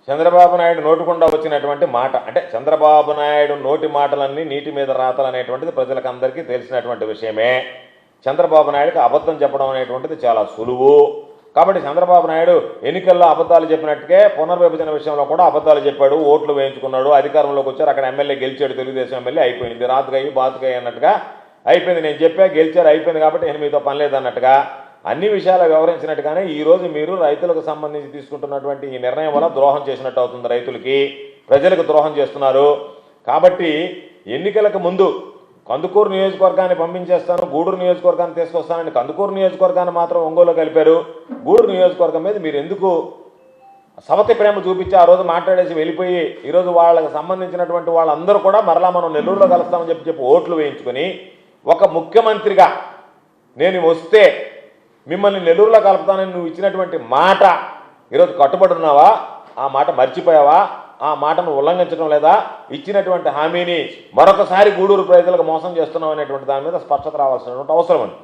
చంద్రబాబు నాయుడు నోటికుండా వచ్చినటువంటి మాట, అంటే చంద్రబాబు నాయుడు నోటి మాటలన్నీ నీటి మీద రాతలు అనేటువంటిది ప్రజలకు అందరికీ తెలిసినటువంటి విషయమే. చంద్రబాబు నాయుడుకి అబద్ధం చెప్పడం అనేటువంటిది చాలా సులువు. కాబట్టి చంద్రబాబు నాయుడు ఎన్నికల్లో అబద్ధాలు చెప్పినట్టుగా పునర్విభజన విషయంలో కూడా అబద్ధాలు చెప్పాడు, ఓట్లు వేయించుకున్నాడు, అధికారంలోకి వచ్చారు, అక్కడ ఎమ్మెల్యే గెలిచాడు, తెలుగుదేశం ఎమ్మెల్యే, అయిపోయింది, రాతుగాయి బాతుగాయి అన్నట్టుగా అయిపోయింది. నేను చెప్పా గెలిచారు, అయిపోయింది, కాబట్టి నేను మీతో పని లేదన్నట్టుగా అన్ని విషయాలు వివరించినట్టుగానే ఈరోజు మీరు రైతులకు సంబంధించి తీసుకుంటున్నటువంటి ఈ నిర్ణయం వల్ల ద్రోహం చేసినట్టు అవుతుంది. రైతులకి, ప్రజలకు ద్రోహం చేస్తున్నారు. కాబట్టి ఎన్నికలకు ముందు కందుకూరు నియోజకవర్గాన్ని పంపించేస్తాను, గూడూరు నియోజకవర్గాన్ని తీసుకొస్తానని కందుకూరు నియోజకవర్గాన్ని మాత్రం ఒంగోలు కలిపారు. గూడూరు నియోజకవర్గం మీద మీరు ఎందుకు సవతి ప్రేమ చూపించి ఆ రోజు మాట్లాడేసి వెళ్ళిపోయి ఈరోజు వాళ్ళకి సంబంధించినటువంటి వాళ్ళందరూ కూడా మరలా మనం నెల్లూరులో కలుస్తామని చెప్పి ఓట్లు వేయించుకొని ఒక ముఖ్యమంత్రిగా నేను వస్తే మిమ్మల్ని నెల్లూరులో కలుపుతానని నువ్వు ఇచ్చినటువంటి మాట ఈరోజు కట్టుబడి ఉన్నావా? ఆ మాట మర్చిపోయావా? ఆ మాటను ఉల్లంఘించడం లేదా? ఇచ్చినటువంటి హామీని మరొకసారి గూడూరు ప్రజలకు మోసం చేస్తున్నావు అనేటువంటి దాని మీద స్పష్టత రావాల్సినటువంటి అవసరం ఉంది.